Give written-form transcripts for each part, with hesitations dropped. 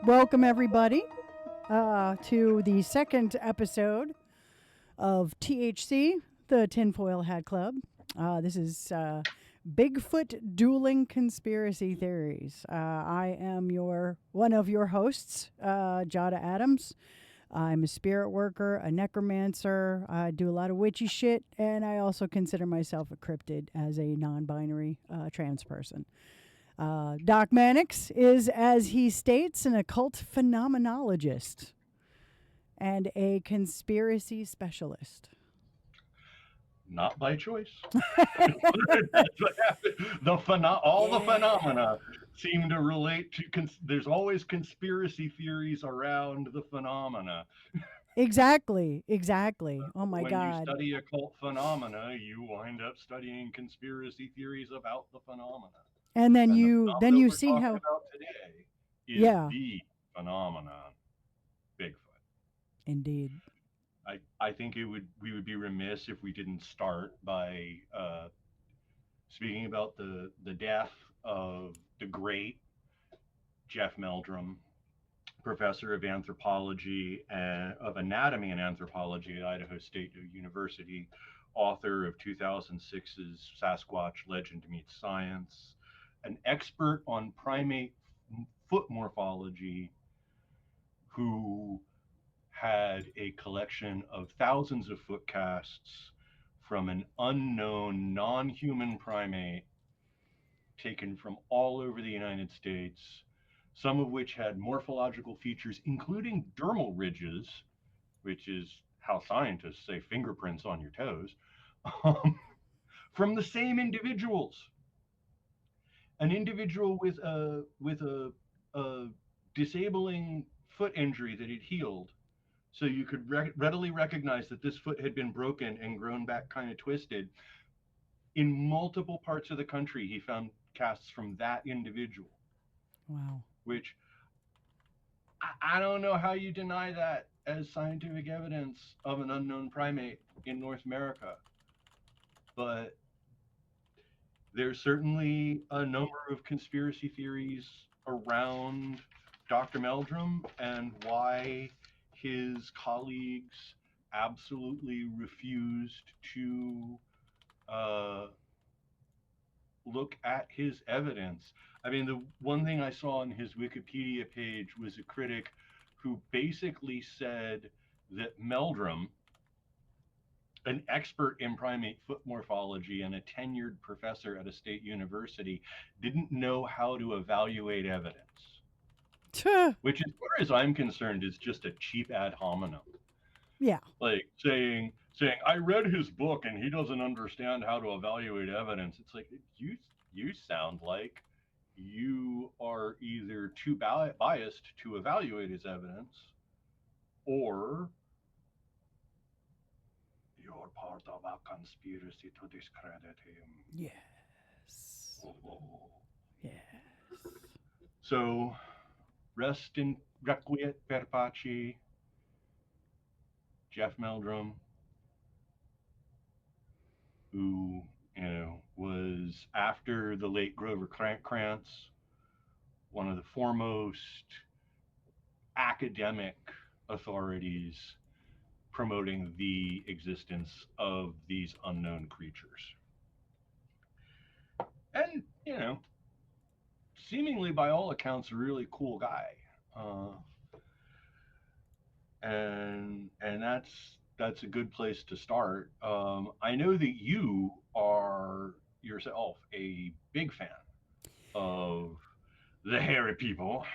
Welcome, everybody, to the second episode of THC, the Tinfoil Hat Club. This is Bigfoot Dueling Conspiracy Theories. I am one of your hosts, Jhada Adams. I'm a spirit worker, a necromancer. I do a lot of witchy shit, and I also consider myself a cryptid as a non-binary trans person. Doc Mannix is, as he states, an occult phenomenologist and a conspiracy specialist. Not by choice. That's what happened. All the phenomena seem to relate to. There's always conspiracy theories around the phenomena. Exactly. Oh my When you God. study occult phenomena, you wind up studying conspiracy theories about the phenomena. And then And the you phenomenon we're see talking how, about today is yeah, the phenomenon Bigfoot. indeed. I think we would be remiss if we didn't start by speaking about the death of the great Jeff Meldrum, professor of anthropology and of anatomy and anthropology at Idaho State University, author of 2006's Sasquatch Legend Meets Science, an expert on primate foot morphology who had a collection of thousands of foot casts from an unknown non-human primate taken from all over the United States, some of which had morphological features, including dermal ridges, which is how scientists say fingerprints on your toes, um, from the same individuals. An individual with a disabling foot injury that had healed, so you could readily recognize that this foot had been broken and grown back kind of twisted. In multiple parts of the country, he found casts from that individual. Wow. Which I don't know how you deny that as scientific evidence of an unknown primate in North America. But there's certainly a number of conspiracy theories around Dr. Meldrum and why his colleagues absolutely refused to uh, look at his evidence. I mean, the one thing I saw on his Wikipedia page was a critic who basically said that Meldrum, an expert in primate foot morphology and a tenured professor at a state university, didn't know how to evaluate evidence, which, as far as I'm concerned, is just a cheap ad hominem. Yeah. Like saying I read his book and he doesn't understand how to evaluate evidence. It's like you sound like you are either too biased to evaluate his evidence, or you're part of a conspiracy to discredit him. Yes. Oh. Yes. So rest in requiet per pace, Jeff Meldrum, who was, after the late Grover Krantz, one of the foremost academic authorities promoting the existence of these unknown creatures. And, seemingly by all accounts, a really cool guy. And that's a good place to start. I know that you are yourself a big fan of the hairy people.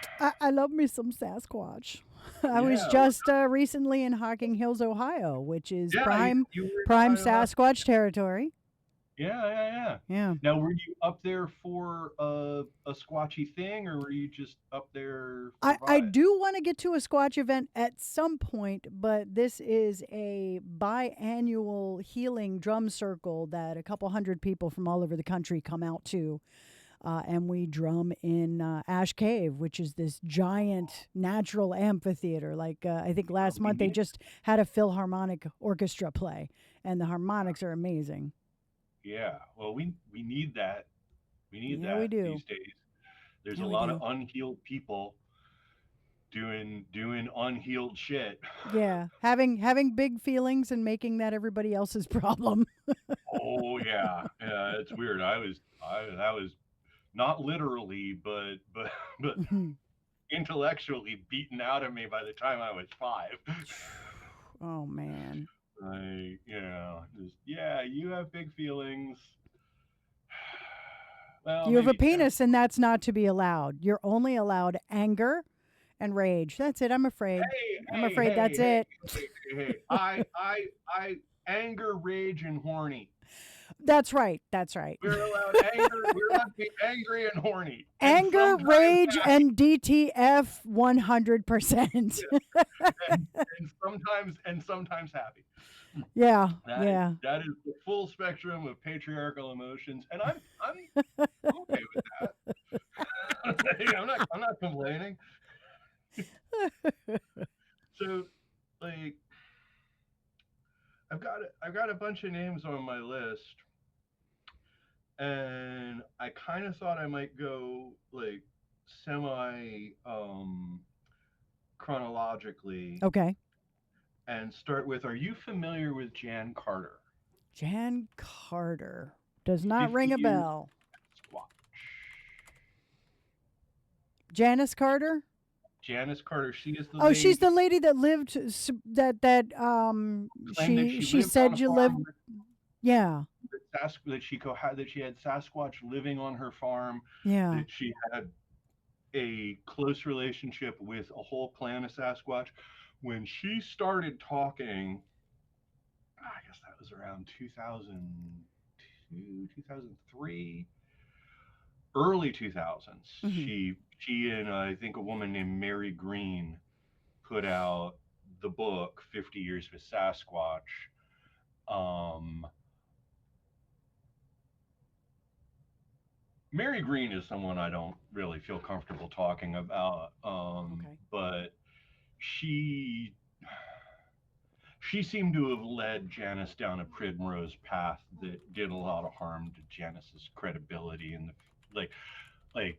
I love me some Sasquatch. I was Yeah, just recently in Hocking Hills, Ohio, which is yeah, you were in prime Ohio last. Sasquatch territory. Yeah. Yeah. Now, were you up there for a squatchy thing, or were you just up there for I vibes? do want to get to a Squatch event at some point, but this is a biannual healing drum circle that a couple hundred people from all over the country come out to. And we drum in Ash Cave, which is this giant natural amphitheater. Like, I think Oh, last we month they need, just had a Philharmonic orchestra play, and the harmonics are amazing. yeah. Well, we need that. We need Yeah, we that do. these days. There's Yeah, a we lot of do. unhealed people doing unhealed shit. Yeah, having big feelings and making that everybody else's problem. Oh yeah, yeah, it's weird. That was not literally, but intellectually beaten out of me by the time I was 5. Oh man. Yeah, you have big feelings. Well, You have a maybe 10. penis and that's not to be allowed. You're only allowed anger and rage. That's it. I'm afraid. Hey, I'm hey, afraid hey, that's hey, it. hey, hey. I anger, rage, and horny. That's right. That's right. We're allowed anger. We're allowed to be angry and horny, and Anger, sometimes rage, happy, and DTF 100%. and sometimes happy. Yeah. That is Yeah. that is the full spectrum of patriarchal emotions, and I'm okay with that. I'm not complaining. So, like, I've got a bunch of names on my list, and I kind of thought I might go like semi chronologically Okay. and start with, are you familiar with Jan Carter? Jan Carter. Does not 50 ring a years bell. squat. Janice Carter? Janice Carter, she is the Oh, lady she's that the lady that lived that claimed that she she lived on said a you lived. farm, Yeah. that she had Sasquatch living on her farm, Yeah. that she had a close relationship with a whole clan of Sasquatch. When she started talking, I guess that was around 2002, 2003, early 2000s. Hmm. She and I think a woman named Mary Green put out the book 50 Years with Sasquatch. Um, Mary Green is someone I don't really feel comfortable talking about, Okay. but she she seemed to have led Janice down a primrose path that did a lot of harm to Janice's credibility and like like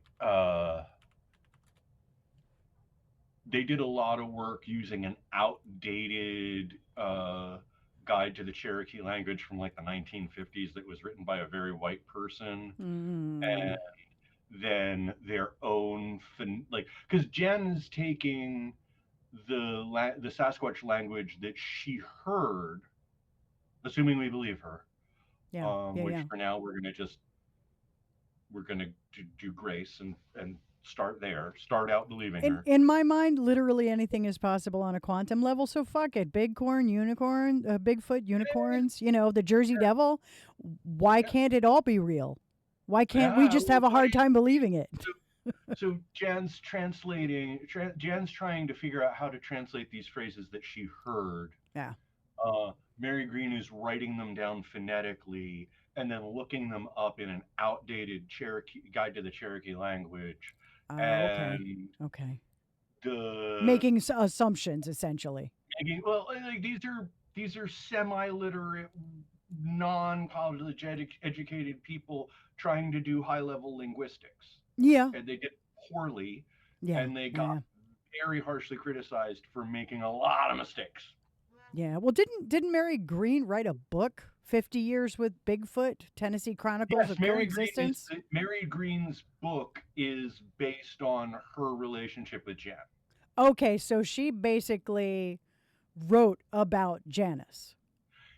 they did a lot of work using an outdated guide to the Cherokee language from like the 1950s that was written by a very white person, Mm. and then their own like, because Jen is taking the Sasquatch language that she heard, assuming we believe her, Yeah. Yeah. which Yeah. for now we're gonna do grace and start there, start out believing her. In my mind, literally anything is possible on a quantum level. So fuck it. Big corn, unicorn, Bigfoot, unicorns. You know, the Jersey Devil. Why Yeah, can't it all be real? Why can't we yeah. just Well, have a hard buddy. time believing it? So Jan's trying to figure out how to translate these phrases that she heard. Yeah. Mary Green is writing them down phonetically and then looking them up in an outdated Cherokee guide to the Cherokee language, Okay. and Okay. the Making assumptions essentially. making, well, like, these are semi-literate, non-college educated people trying to do high-level linguistics, Yeah. and they did poorly, Yeah. and they Yeah. got Yeah. very harshly criticized for making a lot of mistakes. Yeah. Well, didn't Mary Green write a book? 50 Years with Bigfoot, Tennessee Chronicles Yes, of Coexistence. Mary Green's book is based on her relationship with Jan. Okay, so she basically wrote about Janice.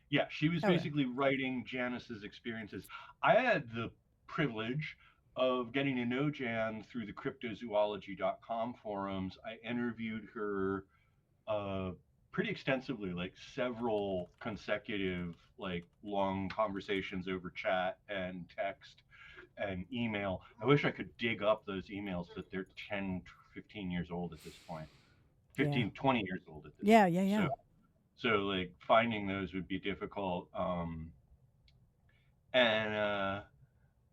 Yeah, she was Okay. basically writing Janice's experiences. I had the privilege of getting to know Jan through the cryptozoology.com forums. I interviewed her uh, pretty extensively, like several consecutive, like long conversations over chat and text and email. I wish I could dig up those emails, but they're 10, 15 years old at this point. Yeah. 15, 20 years old at this Yeah, point. yeah, So yeah. like finding those would be difficult. And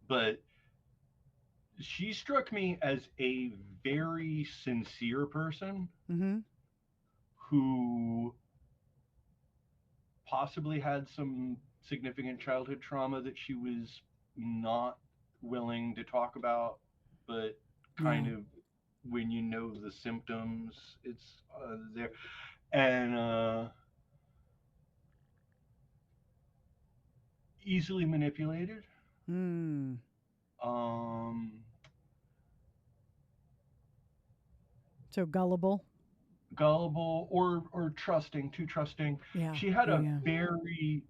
But she struck me as a very sincere person Mhm. who possibly had some significant childhood trauma that she was not willing to talk about, but kind Yeah. of when you know the symptoms, it's there. And easily manipulated, Hmm. um, So gullible. gullible, or trusting, too trusting. Yeah. She had Yeah. a Yeah. very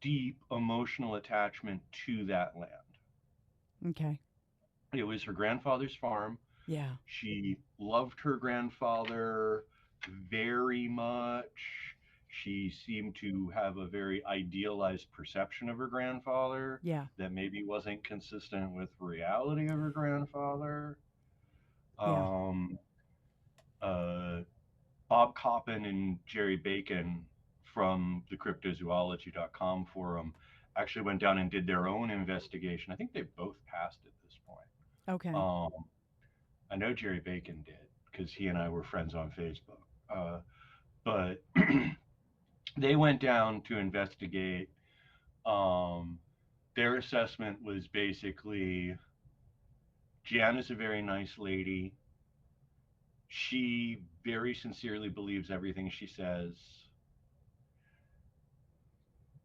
deep emotional attachment to that land. Okay. It was her grandfather's farm. Yeah. She loved her grandfather very much. She seemed to have a very idealized perception of her grandfather Yeah. that maybe wasn't consistent with reality of her grandfather. Yeah. Um, uh, Bob Coppin and Jerry Bacon from the cryptozoology.com forum actually went down and did their own investigation. I think they both passed at this point. Okay. Um, I know Jerry Bacon did because he and I were friends on Facebook. But they went down to investigate. Um, their assessment was basically Jan is a very nice lady. She very sincerely believes everything she says.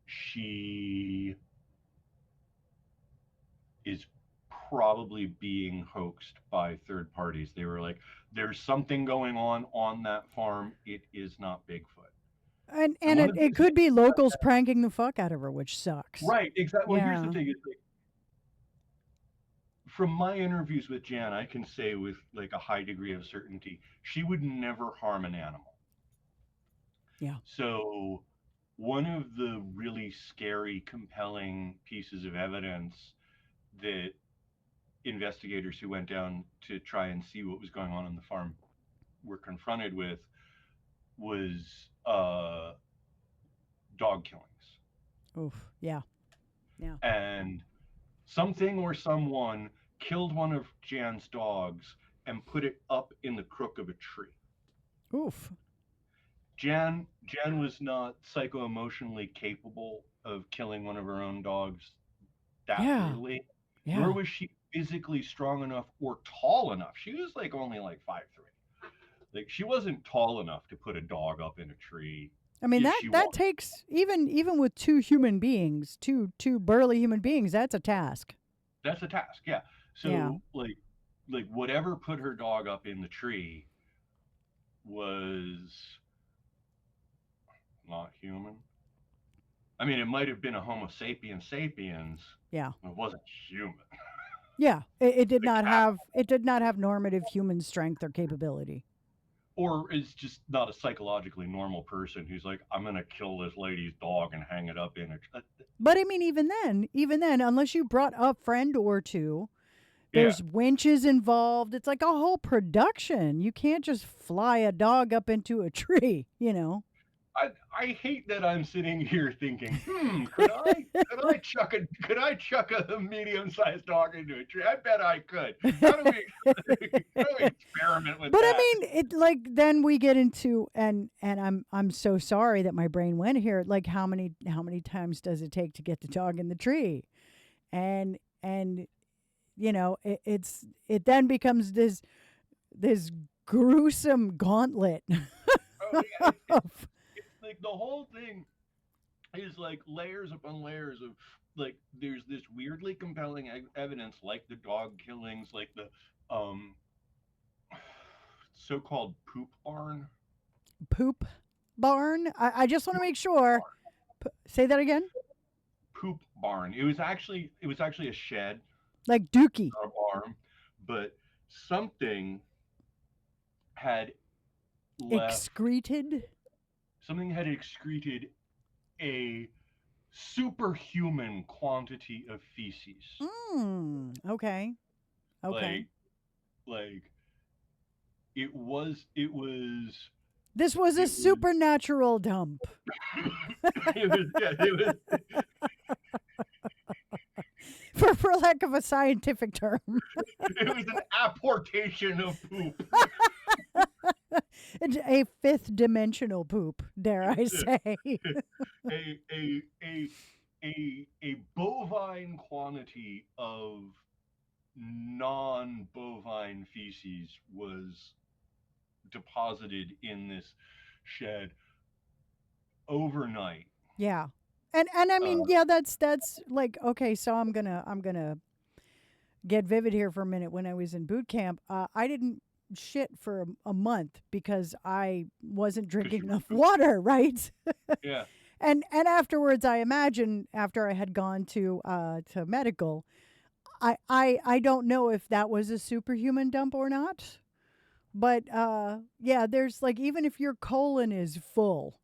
She is probably being hoaxed by third parties. They were like, there's something going on that farm. It is not Bigfoot. And And one it, of the it things we could be locals pranking the fuck out of her, which sucks. right, exactly. Well, here's the Yeah. thing: is like, from my interviews with Jan, I can say with like a high degree of certainty, she would never harm an animal. Yeah. So, one of the really scary, compelling pieces of evidence that investigators who went down to try and see what was going on the farm were confronted with was dog killings. Oof. Yeah. Yeah. And something or someone killed one of Jan's dogs and put it up in the crook of a tree. Oof. Jan was not psycho-emotionally capable of killing one of her own dogs that Yeah. brutally, nor Yeah. was she physically strong enough or tall enough. She was like only like 5'3". Like she wasn't tall enough to put a dog up in a tree I mean if that she that wanted. takes even with two human beings, two burly human beings, that's a task. That's a task, yeah. Yeah. So like whatever put her dog up in the tree was not human. I mean, it might have been a Homo sapiens sapiens. Yeah. It wasn't human. Yeah. It did The not cat, have normative human strength or capability. or is just not a psychologically normal person who's like, I'm gonna kill this lady's dog and hang it up in a. But I mean even then, unless you brought a friend or two, Yeah, there's winches involved. It's like a whole production. You can't just fly a dog up into a tree, you know. I hate that I'm sitting here thinking, could I chuck a medium sized dog into a tree? I bet I could. How do we how do we experiment with But I that? mean, it like then we get into and I'm so sorry that my brain went here. Like how many times does it take to get the dog in the tree? And it then becomes this gruesome gauntlet Oh yeah, of it's like the whole thing is like layers upon layers of like there's this weirdly compelling evidence like the dog killings, like the um so-called poop barn. poop barn. I just want to make sure. Say that again. Poop barn. It was actually a shed, Like Dookie. not a barn, but something had left Excreted. something had excreted a superhuman quantity of feces. Okay. Okay. Like like it was This was a it was supernatural dump. it was yeah, it was For lack of a scientific term. it was an apportation of poop. It's a fifth dimensional poop, dare I say. a a a a bovine quantity of non-bovine feces was deposited in this shed overnight. Yeah. And I mean, Uh, yeah, that's like, okay, so I'm gonna get vivid here for a minute. When I was in boot camp, I didn't shit for a month because I wasn't because drinking you enough were pooping. water, right? Yeah. And afterwards, I imagine after I had gone to medical, I don't know if that was a superhuman dump or not. But yeah, there's like, even if your colon is full,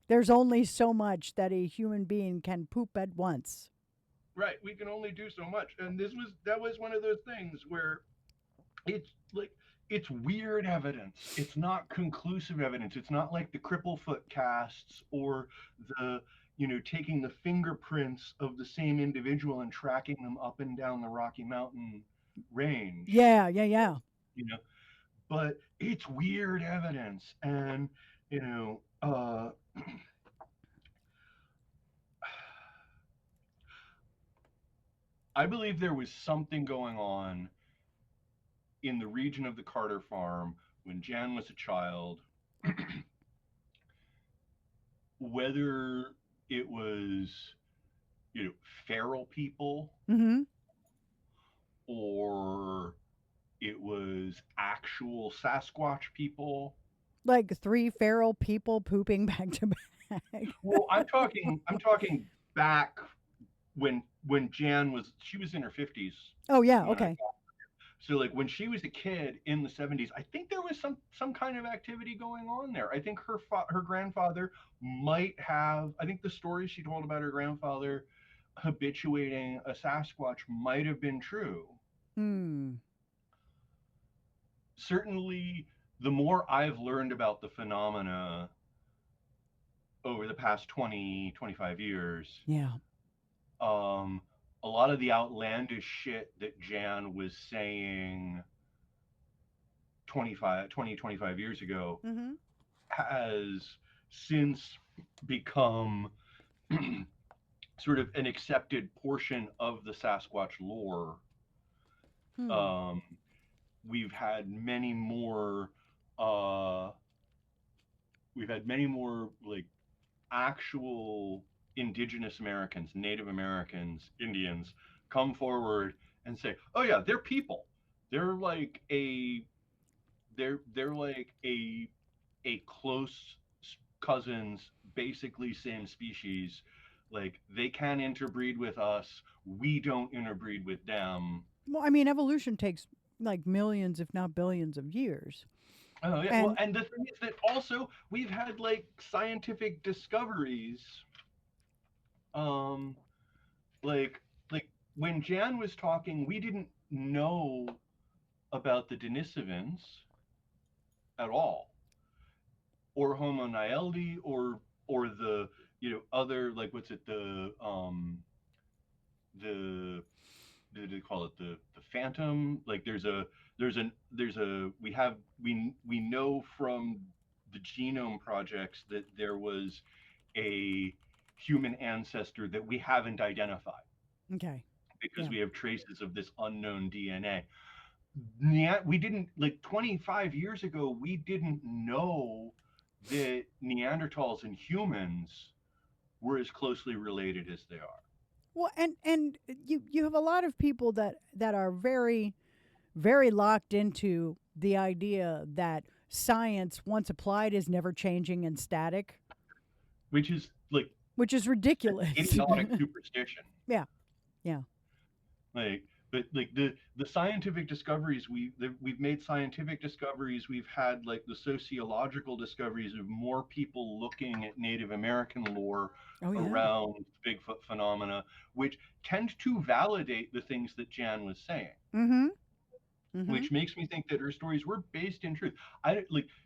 there's only so much that a human being can poop at once. Right. We can only do so much. And that was one of those things where it's like it's weird evidence. It's not conclusive evidence. It's not like the Cripplefoot casts or the taking the fingerprints of the same individual and tracking them up and down the Rocky Mountain range. Yeah, yeah, yeah. You know, but it's weird evidence, and you know, uh, I believe there was something going on in the region of the Carter farm when Jan was a child, whether it was, you know, feral people Mm-hmm. or it was actual Sasquatch people. Like three feral people pooping back to back. Well, I'm talking back when Jan she was in her 50s Oh yeah, when I okay. so like when she was a kid in the 70s, I think there was some kind of activity going on there. I think her grandfather might have. I think the story she told about her grandfather habituating a Sasquatch might have been true. Hmm. Certainly, the more I've learned about the phenomena over the past 20-25 years, Yeah. um, a lot of the outlandish shit that Jan was saying 25 years ago Mm-hmm. has since become sort of an accepted portion of the Sasquatch lore. Hmm. Um, we've had many more. Uh, we've had many more like actual indigenous Americans, Native Americans, Indians come forward and say, "Oh yeah, they're people. They're like a they're like a close cousins, basically same species. Like they can interbreed with us. We don't interbreed with them." Well, I mean, evolution takes like millions, if not billions, of years. Oh yeah. Well, And and the thing is that also we've had like scientific discoveries. Um, like when Jan was talking, we didn't know about the Denisovans at all, or Homo naledi, or the other, like, what's it, the what do they call it, the phantom, like there's a we know from the genome projects that there was a human ancestor that we haven't identified okay. because Yeah. we have traces of this unknown DNA. We didn't, like, 25 years ago, we didn't know that Neanderthals and humans were as closely related as they are. Well, and you have a lot of people that are very very locked into the idea that science, once applied, is never changing and static, Which is like which is ridiculous. idiotic superstition. Yeah. Yeah. Like, but like the scientific discoveries we've made scientific discoveries. We've had like the sociological discoveries of more people looking at Native American lore Oh yeah. around Bigfoot phenomena, which tend to validate the things that Jan was saying, Mm-hmm. Mm-hmm. which makes me think that her stories were based in truth.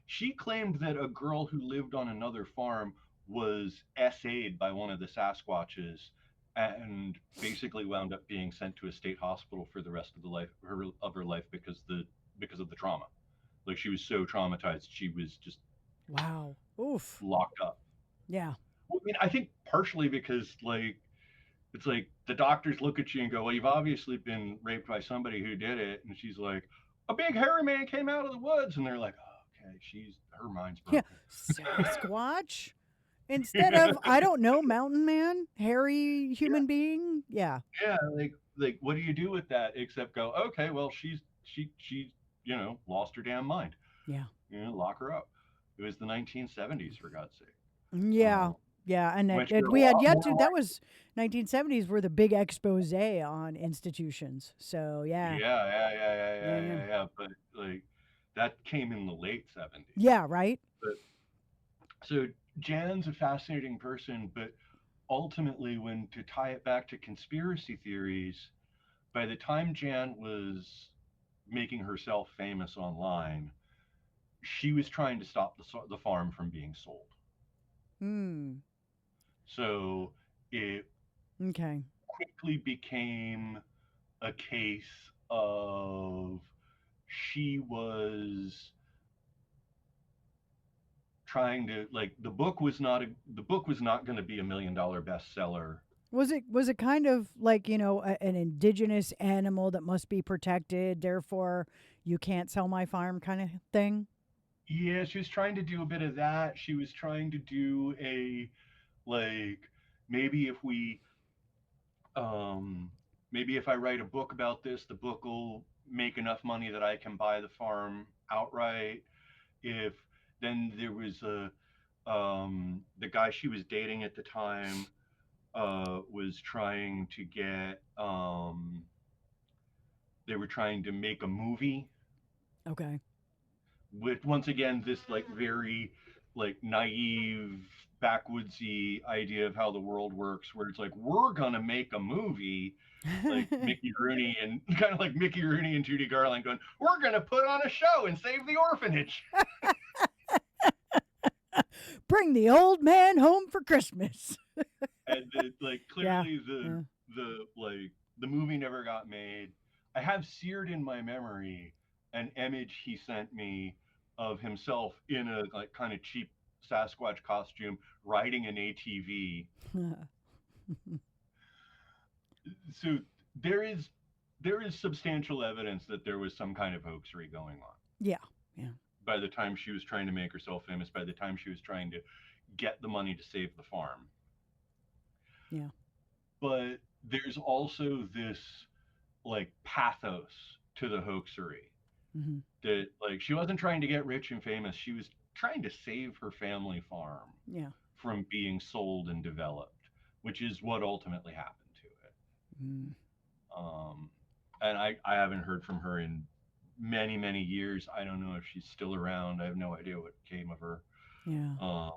She claimed that a girl who lived on another farm was SA'd by one of the Sasquatches and basically wound up being sent to a state hospital for the rest of her life because of the trauma. Like, she was so traumatized, she was just Wow. Oof. locked up. Yeah. Well, I mean, I think partially because, like, it's like the doctors look at you and go, well, you've obviously been raped by somebody who did it. And she's like, a big hairy man came out of the woods. And they're like, oh, okay, her mind's Yeah, broken. Sasquatch instead of I don't know, mountain man, hairy Yeah. human being. Yeah, Yeah. Like, what do you do with that except go, okay, well, she's, lost her damn mind. yeah, Lock her up. It was the 1970s, for God's sake. yeah, Um, yeah. And which are a we had lot yet more to. That like, was 1970s were the big expose on institutions. So yeah, yeah, yeah, yeah, yeah, yeah, yeah, yeah, yeah, yeah. But like, that came in the late 70s. yeah. Right. But so Jan's a fascinating person, but ultimately, when to tie it back to conspiracy theories, by the time Jan was making herself famous online, she was trying to stop the farm from being sold. Hmm. So it Okay. quickly became a case of she was trying to like the book was not going to be $1 million bestseller. Was it kind of like an indigenous animal that must be protected, therefore you can't sell my farm kind of thing? Yeah, she was trying to do a bit of that. She was trying to do a like maybe if we um maybe if I write a book about this, the book will make enough money that I can buy the farm outright. If then there was a the guy she was dating at the time was trying to get they were trying to make a movie Okay. with once again this like very like naive backwoodsy idea of how the world works where it's like we're gonna make a movie like Mickey Rooney and kind of like Mickey Rooney and Judy Garland going we're gonna put on a show and save the orphanage. Bring the old man home for Christmas. And like Yeah. clearly Yeah. the movie never got made. I have seared in my memory an image he sent me of himself in a like kind of cheap Sasquatch costume riding an ATV. So there is there is substantial evidence that there was some kind of hoaxery going on Yeah. Yeah. by the time she was trying to make herself famous, by the time she was trying to get the money to save the farm. Yeah. But there's also this like pathos to the hoaxery Hmm. that like she wasn't trying to get rich and famous, she was trying to save her family farm Yeah. from being sold and developed, which is what ultimately happened to it. Mm. um, and I haven't heard from her in many years. I don't know if she's still around. I have no idea what became of her. Yeah. um,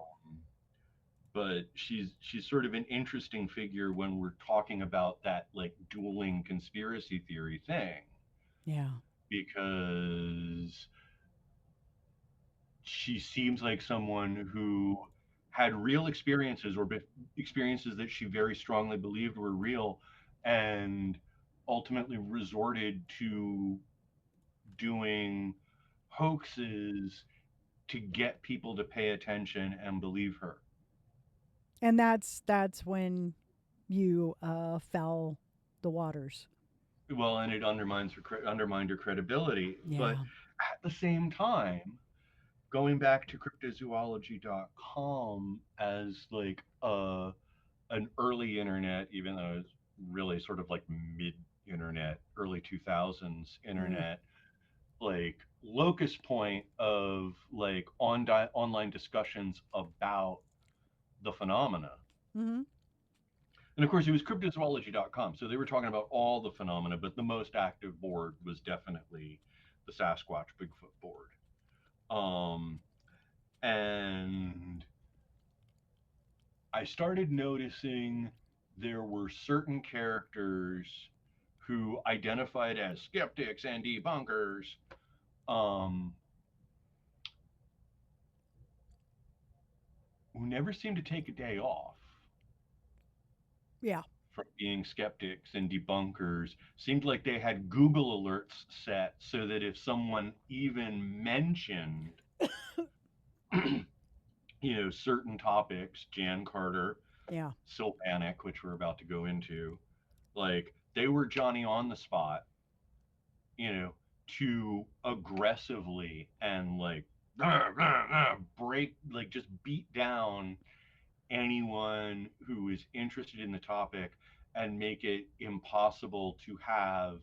but she's sort of an interesting figure when we're talking about that like dueling conspiracy theory thing Yeah. because she seems like someone who had real experiences or experiences that she very strongly believed were real and ultimately resorted to doing hoaxes to get people to pay attention and believe her. And that's when you fell the waters. Well, and it undermined her credibility. But Yeah. at the same time, going back to cryptozoology.com as like an early internet, even though it's really sort of like mid internet, early 2000s Mm. internet, like locus point of like online discussions about the phenomena. Mm-hmm. And of course, it was cryptozoology.com. So they were talking about all the phenomena, but the most active board was definitely the Sasquatch Bigfoot board. Um, and I started noticing there were certain characters who identified as skeptics and debunkers um, who never seemed to take a day off Yeah. from being skeptics and debunkers. Seemed like they had Google alerts set so that if someone even mentioned certain topics, Jan Carter, Yeah. Sylvanic, which we're about to go into, like they were Johnny on the spot, you know, to aggressively and like break, like just beat down anyone who is interested in the topic and make it impossible to have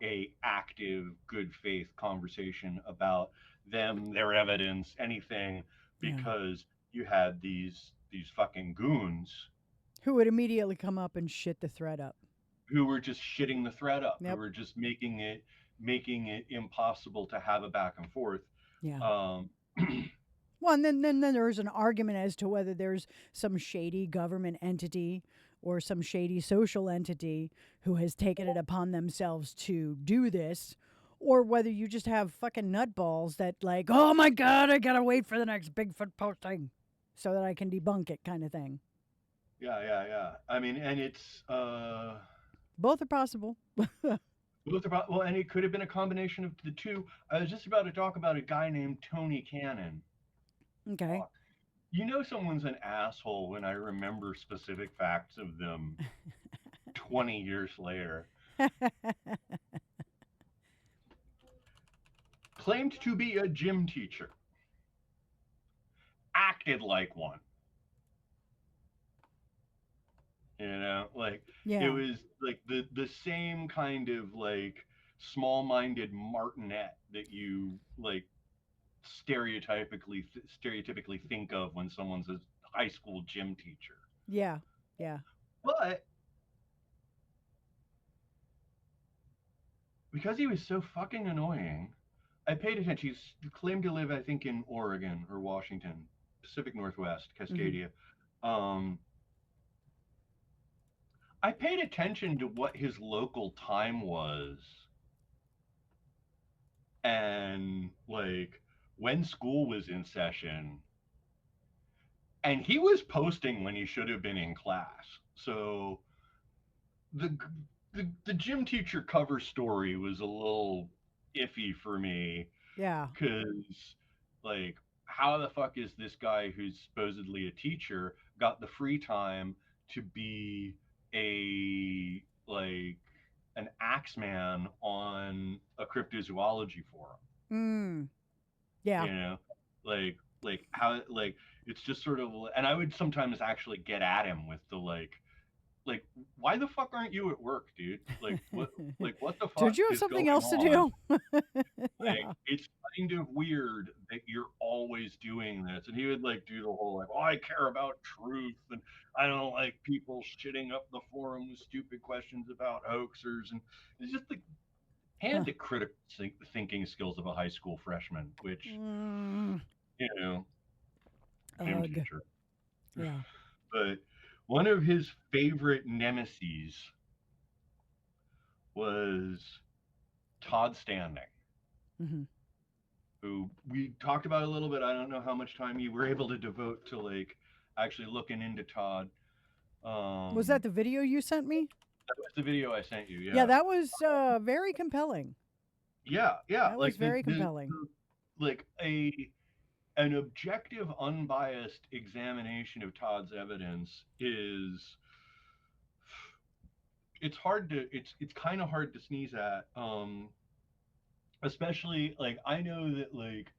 a active good faith conversation about them, their evidence, anything, Yeah. because you had these fucking goons Who would immediately come up and shit the thread up. who were just shitting the thread up, who Yep. were just making it impossible to have a back and forth. Yeah. Um, Well, and then there's an argument as to whether there's some shady government entity or some shady social entity who has taken it upon themselves to do this, or whether you just have fucking nutballs that like, oh my god, I gotta wait for the next Bigfoot posting so that I can debunk it, kind of thing. yeah. I mean, and it's Both are possible. both about well, and it could have been a combination of the two. I was just about to talk about a guy named Tony Cannon. Okay. You know, someone's an asshole when I remember specific facts of them 20 years later. Claimed to be a gym teacher, acted like one. You know, like it Yeah. was like the same kind of like small-minded martinet that you like stereotypically think of when someone's a high school gym teacher. Yeah. Yeah. But because he was so fucking annoying, I paid attention. He's claimed to live, I think, in Oregon or Washington, Pacific Northwest, Hmm. Cascadia. Um, I paid attention to what his local time was and like when school was in session, and he was posting when he should have been in class. So the the gym teacher cover story was a little iffy for me Yeah. because like how the fuck is this guy who's supposedly a teacher got the free time to be a like an axeman on a cryptozoology forum? Mm. Yeah. You know, like how like it's just sort of, and I would sometimes actually get at him with the like why the fuck aren't you at work, dude? Like what the fuck Did you have is something going else to on? do? Like Yeah. it's kind of weird that you're always doing this. And he would like do the whole like, oh, I care about truth and I don't like people shitting up the forum with stupid questions about hoaxers. And it's just like Huh. had the critical thinking skills of a high school freshman, which, Mm. you know, gym Ugh. teacher. Yeah. But one of his favorite nemesis was Todd Standing, Hmm. who we talked about a little bit. I don't know how much time you were able to devote to like actually looking into Todd. Was Um, that the video you sent me? that was the video I sent you. Yeah, Yeah, that was very compelling. yeah. That was Like very compelling. like a an objective, unbiased examination of Todd's evidence is it's hard to it's kind of hard to sneeze at. Especially like I know that like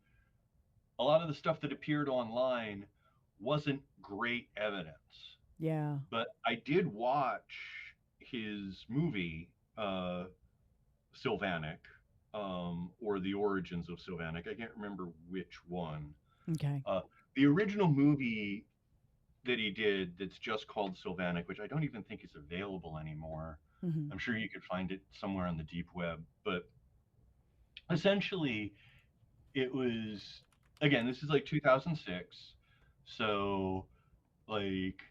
a lot of the stuff that appeared online wasn't great evidence. Yeah. But I did watch his movie, Sylvanic, or The Origins of Sylvanic. I can't remember which one. Okay. Uh, the original movie that he did that's just called Sylvanic, which I don't even think is available anymore. Hmm. I'm sure you could find it somewhere on the deep web. But essentially, it was, again, this is like 2006. So, like,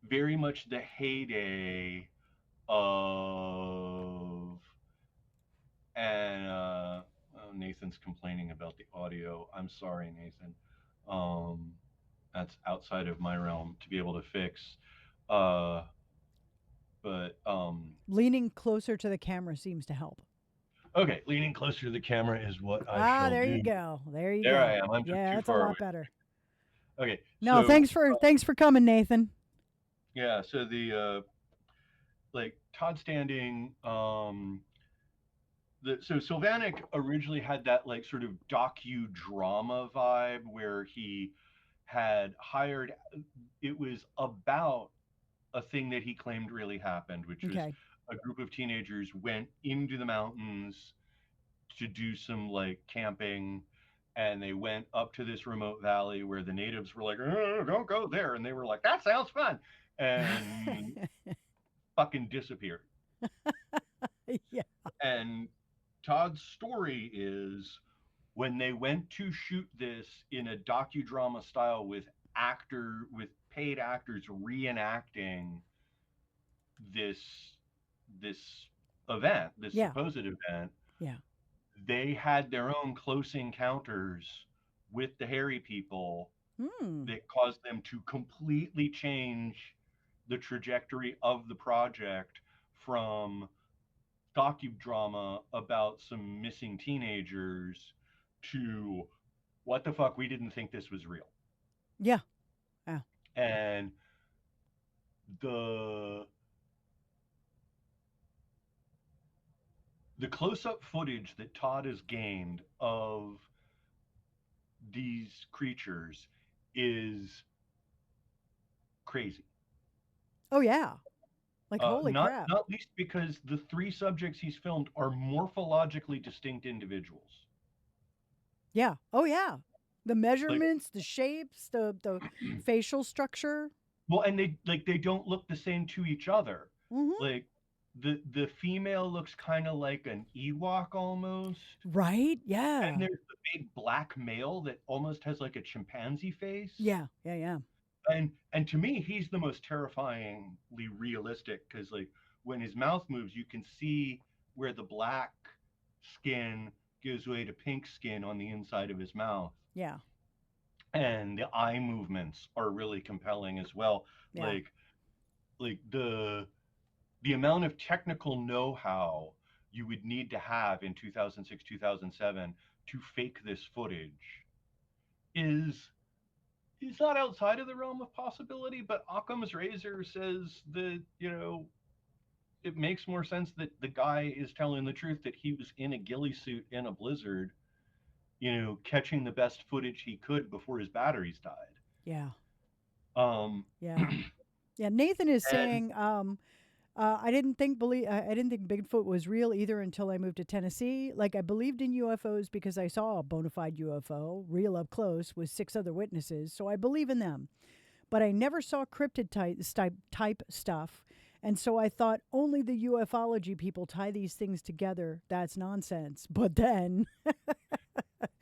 very much the heyday of and oh, Nathan's complaining about the audio. I'm sorry, Nathan. Um, that's outside of my realm to be able to fix. Uh, but Leaning closer to the camera seems to help. okay, leaning closer to the camera is what I Ah, shall there you do. go. There you There I go. am. I'm just Yeah, too that's a far away. lot better. Okay, No, so thanks for coming, Nathan. Yeah, so the like Todd Standing, so Sylvanik originally had that like sort of docudrama vibe where he had hired. It was about a thing that he claimed really happened, which was Okay. a group of teenagers went into the mountains to do some like camping, and they went up to this remote valley where the natives were like, don't go there," and they were like, "That sounds fun," and fucking disappeared. Yeah. And Todd's story is when they went to shoot this in a docudrama style with paid actors reenacting this this event, this Yeah. supposed event, Yeah. they had their own close encounters with the hairy people Hmm. that caused them to completely change the trajectory of the project from docudrama about some missing teenagers to what the fuck, we didn't think this was real. Yeah. Yeah. And the the close-up footage that Todd has gained of these creatures is crazy. Oh yeah. Like holy Not crap. not least because the three subjects he's filmed are morphologically distinct individuals. Yeah. Oh yeah. The Like, measurements, the shapes, the facial structure. well, and they don't look the same to each other. Mm-hmm. Like the female looks kind of like an Ewok almost, Right? and Yeah. there's the big black male that almost has like a chimpanzee face. Yeah. Yeah. Yeah. And to me, he's the most terrifyingly realistic because like when his mouth moves, you can see where the black skin gives way to pink skin on the inside of his mouth, Yeah. and the eye movements are really compelling as well. Yeah. Like the amount of technical know-how you would need to have in 2006 2007 to fake this footage is not outside of the realm of possibility, but Occam's razor says that, it makes more sense that the guy is telling the truth, that he was in a ghillie suit in a blizzard, catching the best footage he could before his batteries died. Yeah. Um, Yeah. Yeah. Nathan is and saying, I didn't think Bigfoot was real either until I moved to Tennessee. Like I believed in UFOs because I saw a bona fide UFO real up close with six other witnesses, so I believe in them. But I never saw cryptid type stuff. And so I thought only the ufology people tie these things together. That's nonsense. But then,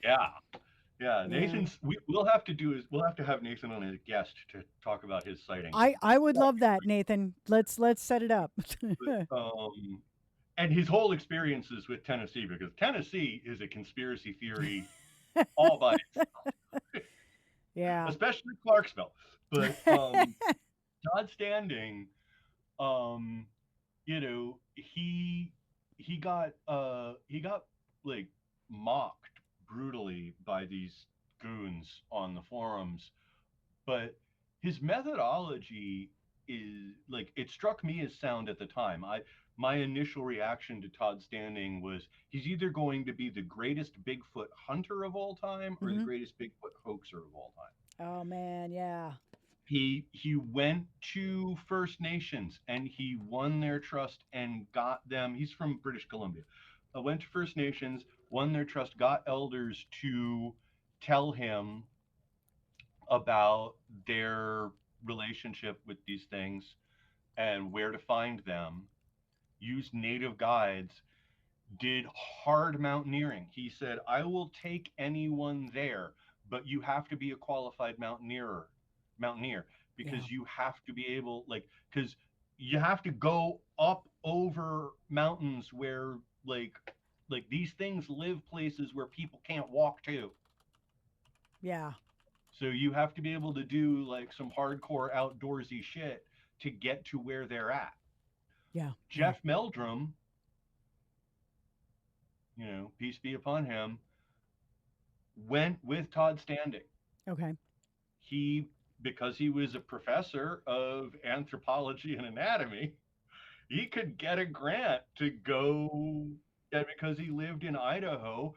yeah, yeah, yeah, we'll have to we'll have to have Nathan on as a guest to talk about his sightings. I would love that, Nathan. Let's set it up. But, and his whole experiences with Tennessee, because Tennessee is a conspiracy theory all by itself, Yeah. especially Clarksville. But Todd Standing, um, he got like mocked brutally by these goons on the forums, but his methodology is like, it struck me as sound at the time. My initial reaction to Todd Standing was he's either going to be the greatest Bigfoot hunter of all time or the Hmm. greatest Bigfoot hoaxer of all time. Oh man, yeah. He went to First Nations and he won their trust and got them. He's from British Columbia. Went to First Nations, won their trust, got elders to tell him about their relationship with these things and where to find them, used native guides, did hard mountaineering. He said, "I will take anyone there, but you have to be a qualified mountaineer, Yeah. because you have to be able, like, because you have to go up over mountains where these things live places where people can't walk to. Yeah. So you have to be able to do like some hardcore outdoorsy shit to get to where they're at." Yeah. Yeah. Jeff Meldrum, peace be upon him, went with Todd Standing. Okay. He because he was a professor of anthropology and anatomy, he could get a grant to go. And because he lived in Idaho,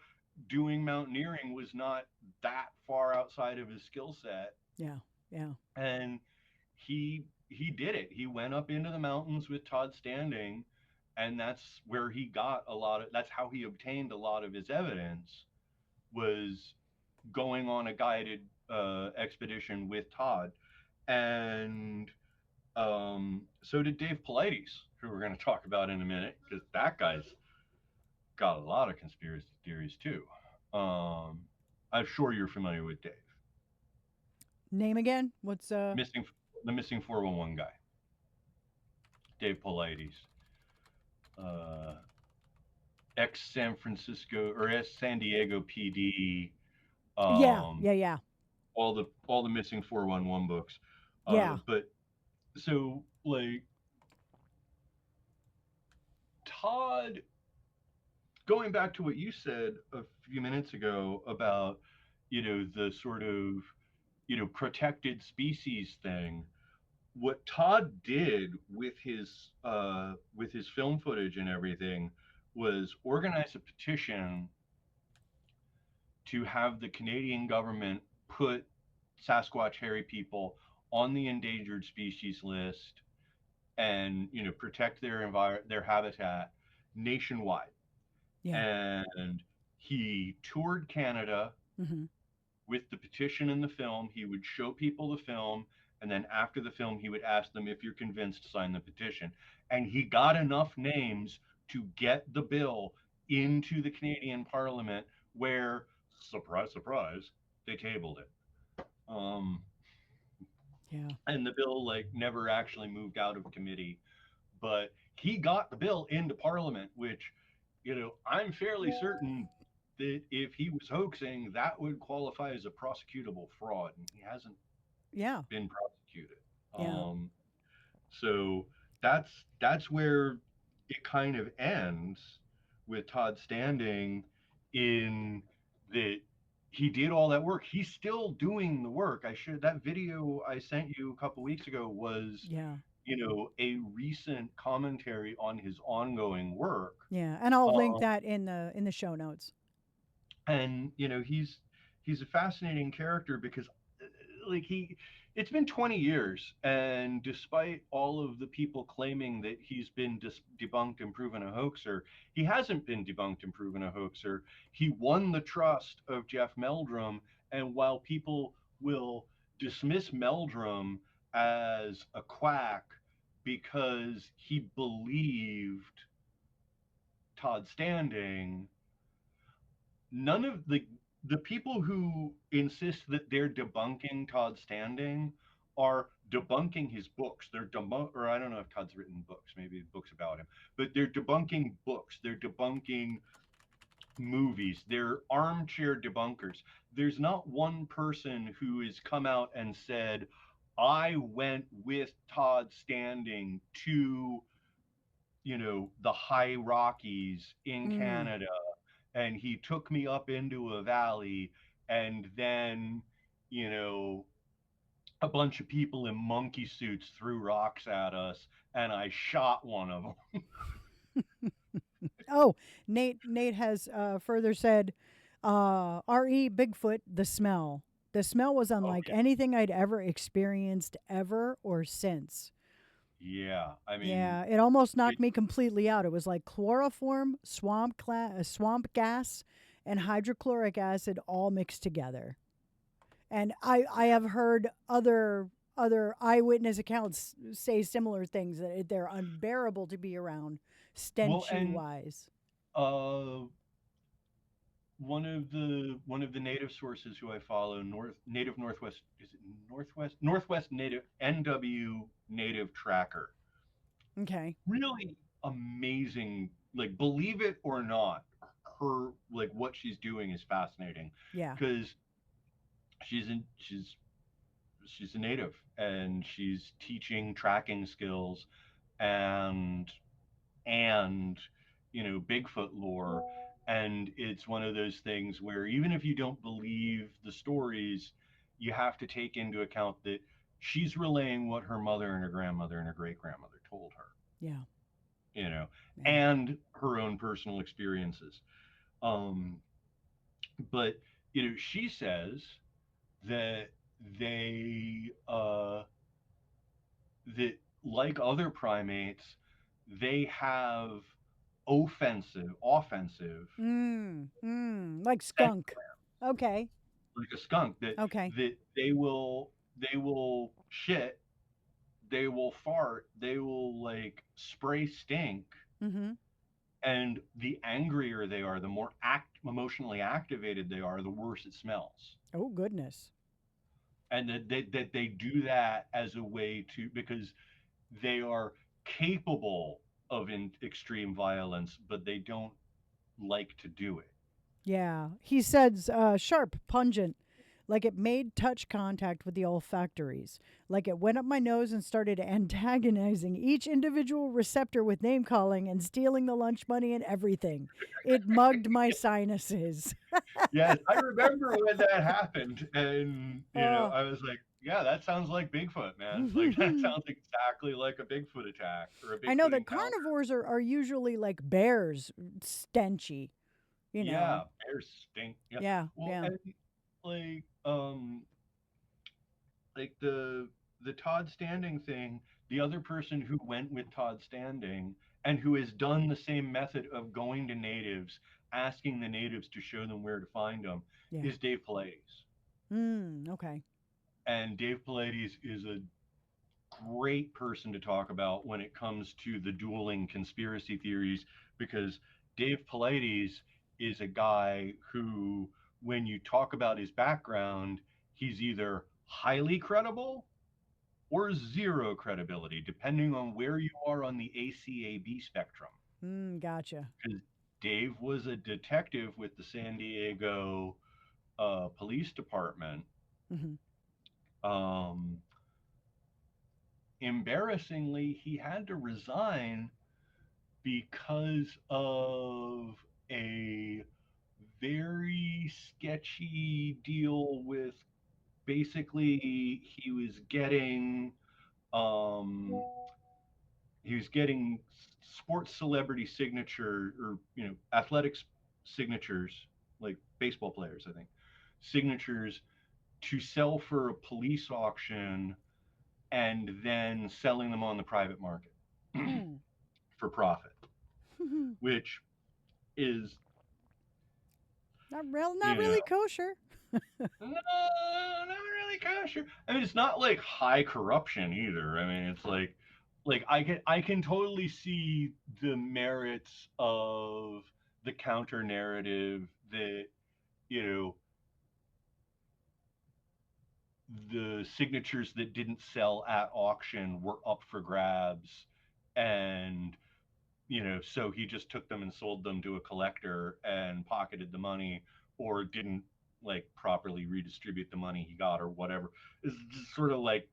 doing mountaineering was not that far outside of his skill set, Yeah. Yeah. and he did it. He went up into the mountains with Todd Standing, and that's where he got a lot of. That's how he obtained a lot of his evidence, was going on a guided expedition with Todd. And so did Dave Paulides, who we're going to talk about in a minute, because that guy's got a lot of conspiracy theories too. Um, I'm sure you're familiar with Dave. Name again? What's Missing the missing 411 guy, Dave Paulides, uh, ex San Francisco or ex San Diego PD. Yeah. Um, Yeah. Yeah. all the missing 411 books. Yeah. But so like Todd, going back to what you said a few minutes ago about, the sort of, protected species thing, what Todd did with his film footage and everything was organize a petition to have the Canadian government put Sasquatch hairy people on the endangered species list, and protect their habitat nationwide. Yeah. And he toured Canada Mm-hmm. with the petition and the film. He would show people the film, and then after the film, he would ask them, if you're convinced, sign the petition. And he got enough names to get the bill into the Canadian Parliament, where, surprise, surprise, they tabled it. Um, Yeah. and the bill like never actually moved out of committee, but he got the bill into Parliament, which, I'm fairly certain that if he was hoaxing, that would qualify as a prosecutable fraud, and he hasn't Yeah. been prosecuted. Yeah. So that's where it kind of ends with Todd Standing, in that he did all that work. He's still doing the work. That video I sent you a couple weeks ago was, Yeah. a recent commentary on his ongoing work. Yeah. And I'll link Um, that in the show notes. and he's a fascinating character because like it's been 20 years, and despite all of the people claiming that he's been debunked and proven a hoaxer, he hasn't been debunked and proven a hoaxer. He won the trust of Jeff Meldrum, and while people will dismiss Meldrum as a quack because he believed Todd Standing, none of the people who insist that they're debunking Todd Standing are debunking his books. Or I don't know if Todd's written books, maybe books about him, but they're debunking books. They're debunking movies. They're armchair debunkers. There's not one person who has come out and said, I went with Todd Standing to, the high Rockies in Mm. Canada, and he took me up into a valley, and then, you know, a bunch of people in monkey suits threw rocks at us, and I shot one of them. Oh, Nate has further said, "Re Bigfoot, the smell. The smell was Oh unlike anything I'd ever experienced ever or since. yeah, I mean, Yeah, it almost it knocked me completely out. It was like chloroform, swamp gas, and hydrochloric acid all mixed together. And I have heard other eyewitness accounts say similar things, that they're unbearable to be around, well, stenchy and wise. uh one of the native sources who I follow, Native Northwest, is it Northwest Native, NW Native Tracker. Okay. Really amazing. Like, believe it or not, her, like, what she's doing is fascinating, Yeah. because she's a native, and she's teaching tracking skills, and and Bigfoot lore. And it's one of those things where, even if you don't believe the stories, you have to take into account that she's relaying what her mother and her grandmother and her great grandmother told her, Yeah. you know, Yeah. and her own personal experiences. Um, but she says that they that like other primates, they have offensive Like scent skunk. Okay. like a skunk Okay. that they will shit, they will fart, they will like spray stink, Mm-hmm. and the angrier they are, the more emotionally activated they are, the worse it smells. Oh goodness. And that they do that as a way to, because they are capable of extreme violence, but they don't like to do it. Yeah. He says sharp, pungent, like it made touch contact with the olfactories, like it went up my nose and started antagonizing each individual receptor with name calling and stealing the lunch money and everything. It mugged my sinuses. Yes, I remember when that happened, and Oh. I was like, "Yeah, that sounds like Bigfoot, man. Like that sounds exactly like a Bigfoot attack or a I know Bigfoot that encounter." carnivores are usually like bears, stenchy, you Yeah, know. bears stink. Yeah, Yeah, well, yeah. and like like the Todd Standing thing, the other person who went with Todd Standing and who has done the same method of going to natives, asking the natives to show them where to find them, Yeah. is Dave Pilates. Okay. And Dave Pilates is a great person to talk about when it comes to the dueling conspiracy theories, because Dave Pilates is a guy who, when you talk about his background, he's either highly credible or zero credibility, depending on where you are on the ACAB spectrum. Gotcha. Because Dave was a detective with the San Diego Police Department. Hmm. Um, Embarrassingly, he had to resign because of a very sketchy deal with, basically um, he was getting sports celebrity signature, or athletics signatures, like baseball players, I think, signatures, to sell for a police auction and then selling them on the private market Hmm. for profit, which is, Not you know, really kosher. no, not really kosher. I mean, it's not like high corruption either. I mean, it's like I can totally see the merits of the counter narrative that, you know the signatures that didn't sell at auction were up for grabs, and so he just took them and sold them to a collector and pocketed the money, or didn't like properly redistribute the money he got or whatever. It's just sort of like,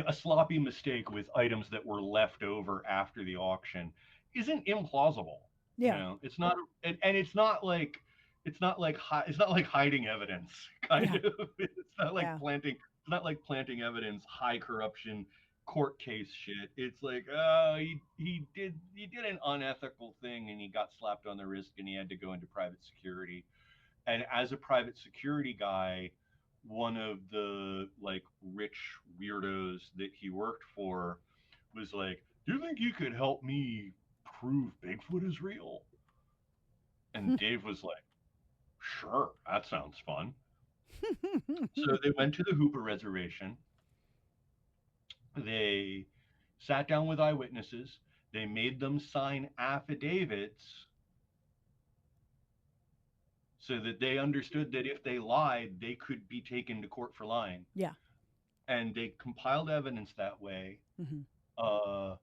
a sloppy mistake with items that were left over after the auction isn't implausible. Yeah. It's not, and it's not like hiding evidence, kind Yeah. of. It's not like Yeah. planting evidence, high corruption court case shit. It's like, oh, he did an unethical thing and he got slapped on the wrist and he had to go into private security. And as a private security guy, one of the like rich weirdos that he worked for was like, "Do you think you could help me prove Bigfoot is real?" And Dave was like, "Sure, that sounds fun." So they went to the Hooper Reservation. They sat down with eyewitnesses. They made them sign affidavits so that they understood that if they lied, they could be taken to court for lying. Yeah. And they compiled evidence that way. Hmm. Uh,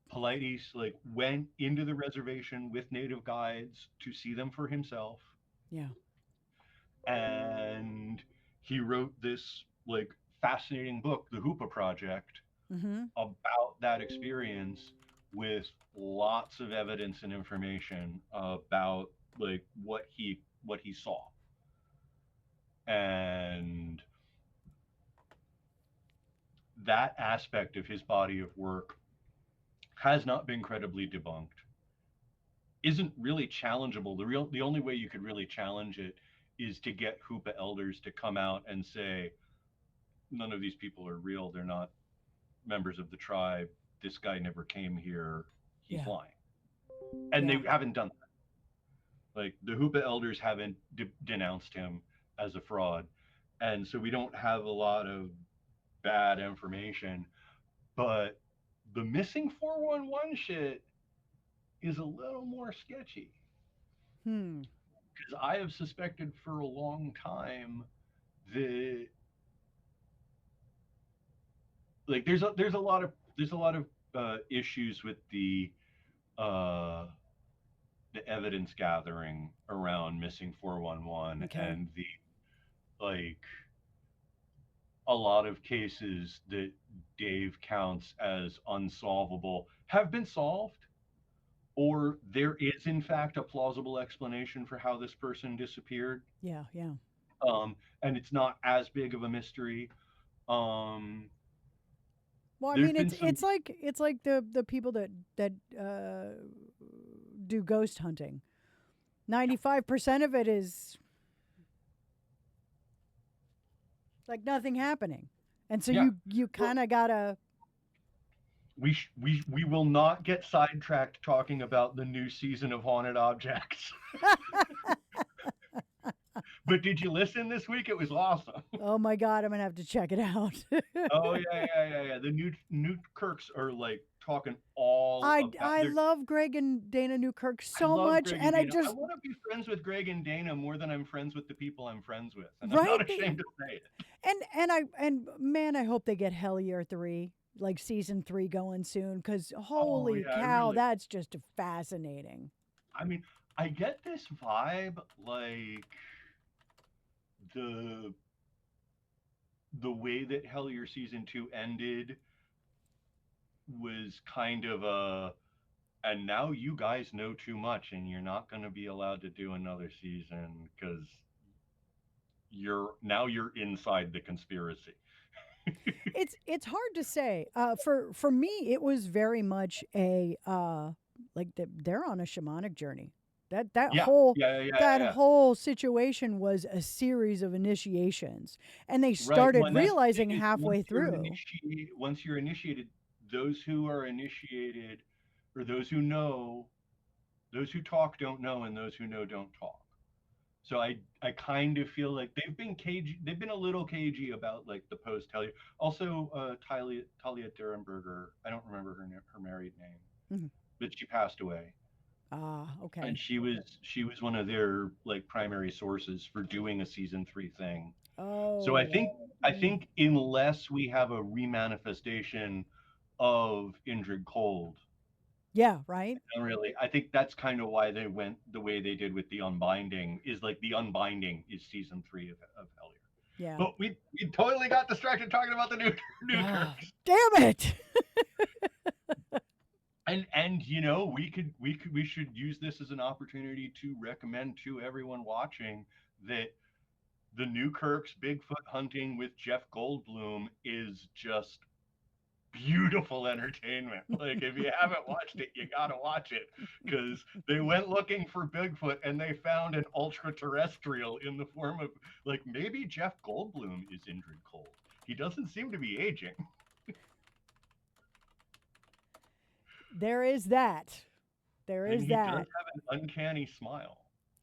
Polites like went into the reservation with native guides to see them for himself, Yeah. and he wrote this like fascinating book, The Hoopa Project, Hmm. about that experience, with lots of evidence and information about like what he saw. And that aspect of his body of work has not been credibly debunked, isn't really challengeable. The only way you could really challenge it is to get Hoopa elders to come out and say none of these people are real. They're not members of the tribe. This guy never came here. He's Yeah. lying. And Yeah. they haven't done that. Like the Hoopa elders haven't denounced him as a fraud. And so we don't have a lot of bad information. But the missing 411 shit is a little more sketchy. Hmm. Because I have suspected for a long time that like there's a lot of issues with uh, the evidence gathering around missing 411 Okay. and the like a lot of cases that Dave counts as unsolvable have been solved, or there is in fact a plausible explanation for how this person disappeared, Yeah. Yeah. and it's not as big of a mystery. Um, Well, I there's mean, been some, it's like the people that do ghost hunting. 95% of it is like nothing happening, and so yeah. you Well, kind of gotta. we will not get sidetracked talking about the new season of Haunted Objects. But did you listen this week? It was awesome. Oh my god, I'm gonna have to check it out. Oh yeah. The new Kirks are like talking all about. I love Greg and Dana Newkirk I so love much, Greg and and I Dana. I just want to be friends with Greg and Dana more than I'm friends with the people I'm friends with, and I'm right not ashamed to say it. and man, I hope they get Hellier 3, like season 3 going soon, because Oh holy yeah, I cow, really. that's just fascinating. I mean, I get this vibe like the the way that Hellier season 2 ended was kind of a and now you guys know too much and you're not going to be allowed to do another season because you're inside the conspiracy. It's hard to say. For me, it was very much a like they're on a shamanic journey. That that Yeah, whole yeah, yeah, yeah, that yeah. whole situation was a series of initiations, and they Right. started Well, and that's the thing realizing is halfway through. once you're initiated, those who are initiated, or those who talk don't know, and those who know don't talk. So I kind of feel like they've been cagey. They've been a little cagey about like the post Talia. Also, Talia Durenberger. I don't remember her married name, Mhm. but she passed away, Ah, and okay. she was one of their like primary sources for doing a season 3 thing. So I Oh, think I think unless we have a remanifestation of Indrid Cold, yeah, right. really, I think that's kind of why they went the way they did with the Unbinding. Is like the Unbinding is season 3 of Hellier. Yeah. But we totally got distracted talking about the new Ah, Kirks. damn it. And we should use this as an opportunity to recommend to everyone watching that the new Kirk's Bigfoot hunting with Jeff Goldblum is just beautiful entertainment. Like if you haven't watched it, you gotta watch it because they went looking for Bigfoot and they found an ultra terrestrial in the form of like maybe Jeff Goldblum is Indrid Cold. He doesn't seem to be aging, There is that. There and is he does that. have an uncanny smile.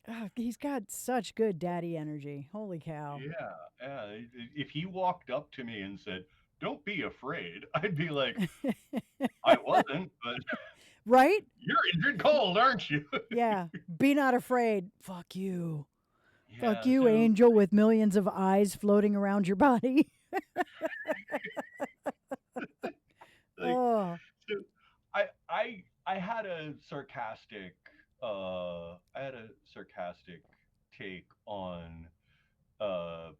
Ah, he's got such good daddy energy. Holy cow. Yeah, yeah. If he walked up to me and said, "Don't be afraid," I'd be like, "I wasn't, but Right? you're Indrid Cold, aren't you?" Yeah. Be not afraid. Fuck you. Fuck Yeah. you, So angel with millions of eyes floating around your body. like Oh, so I had a sarcastic take on uh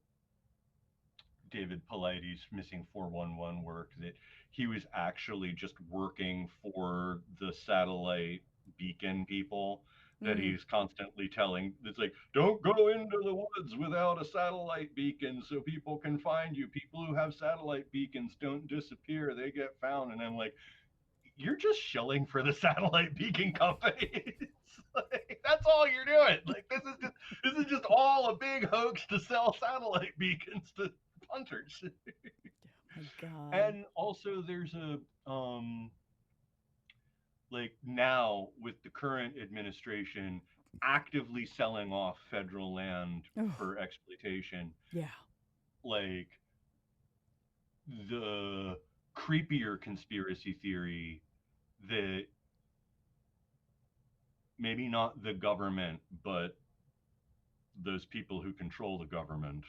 David Paulides missing 411 work that he was actually just working for the satellite beacon people, that Mm. he's constantly telling. It's like, don't go into the woods without a satellite beacon so people can find you. People who have satellite beacons don't disappear, they get found. And I'm like, you're just shilling for the satellite beacon companies. Like, that's all you're doing. Like, this is just all a big hoax to sell satellite beacons to punters. My God. And also there's a like now with the current administration actively selling off federal land Oh, for exploitation, yeah. like the creepier conspiracy theory that maybe not the government, but those people who control the government.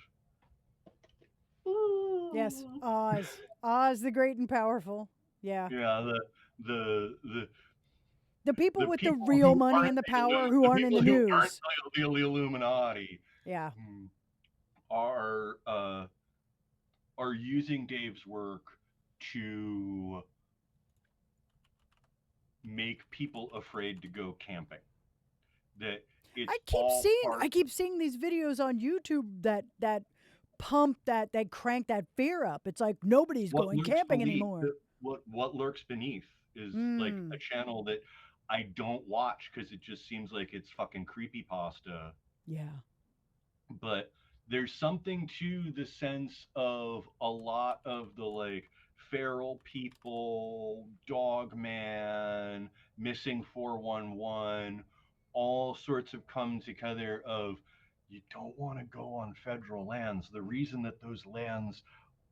Yes. Oz. Oz the great and powerful. Yeah. Yeah, the The people the with the people real who money aren't and the the, power who the aren't in people the who aren't news. the Illuminati Yeah. hmm, are are using Dave's work to make people afraid to go camping. That it's all I part. keep seeing these videos on YouTube that pump that crank that fear up. It's like nobody's What going lurks camping beneath anymore. what lurks beneath is like a Mm. channel that I don't watch because it just seems like it's fucking creepy pasta. Yeah. But there's something to the sense of a lot of the like feral people, dog man, missing 411, all sorts of come together of you don't want to go on federal lands. The reason that those lands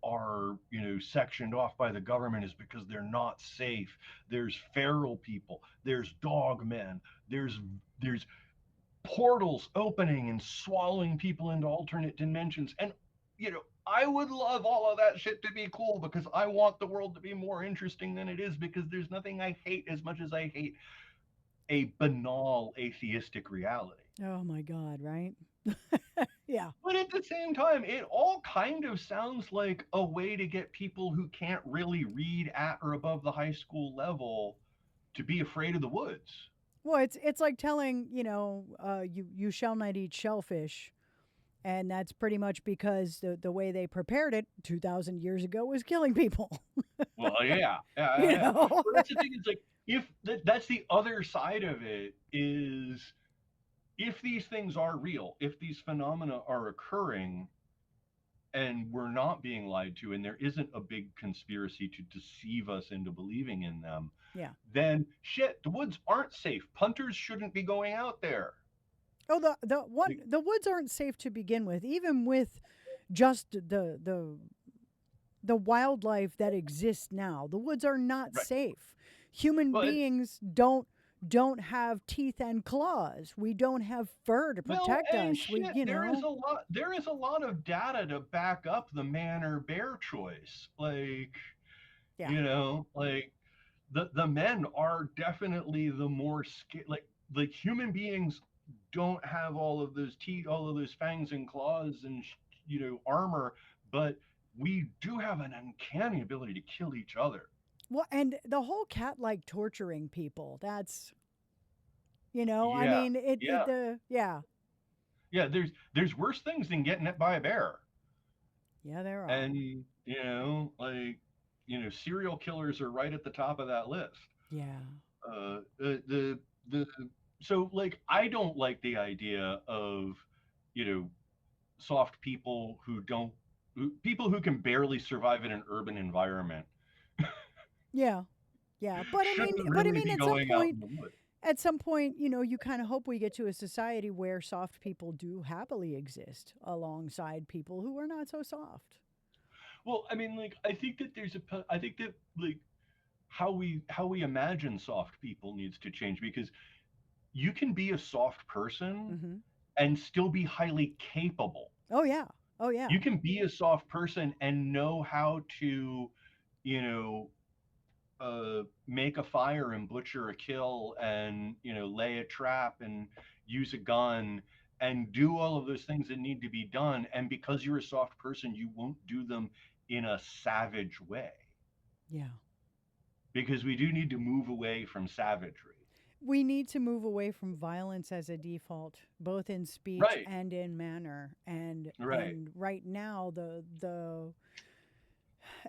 are sectioned off by the government is because they're not safe. There's feral people, there's dog men, there's portals opening and swallowing people into alternate dimensions. And, I would love all of that shit to be cool because I want the world to be more interesting than it is because there's nothing I hate as much as I hate a banal atheistic reality. Oh my God, right? Yeah. But at the same time, it all kind of sounds like a way to get people who can't really read at or above the high school level to be afraid of the woods. Well, it's like telling, you shall not eat shellfish. And that's pretty much because the way they prepared it 2,000 years ago was killing people. Well, yeah, yeah, you yeah, yeah. know? But that's the thing. It's like if that's the other side of it is if these things are real, if these phenomena are occurring, and we're not being lied to, and there isn't a big conspiracy to deceive us into believing in them, Yeah. then shit, the woods aren't safe. Punters shouldn't be going out there. Oh, the woods aren't safe to begin with, even with just the wildlife that exists now. The woods are not Right. safe. Human Well, beings don't have teeth and claws. We don't have fur to well, protect and us. We, shit, there is a lot of data to back up the man or bear choice. Like, yeah. like the men are definitely the more like human beings don't have all of those teeth, all of those fangs and claws and armor, but we do have an uncanny ability to kill each other. Well, and the whole cat like torturing people. That's I Yeah, mean, yeah, yeah. yeah. There's worse things than getting hit by a bear, Yeah, there are. and like serial killers are right at the top of that list. Yeah. The so like I don't like the idea of you know soft people people who can barely survive in an urban environment Yeah. Yeah. shouldn't But I really mean be going out in the woods. at some point, you kind of hope we get to a society where soft people do happily exist alongside people who are not so soft. Well, I mean, like I think that like how we imagine soft people needs to change because you can be a soft person Mhm. and still be highly capable. Oh yeah. Oh yeah. You can be a soft person and know how to, you know, make a fire and butcher a kill and lay a trap and use a gun and do all of those things that need to be done. And because you're a soft person, you won't do them in a savage way Yeah. because we do need to move away from savagery. we need to move away from violence as a default, both in speech Right, and in manner. And right. and right now, the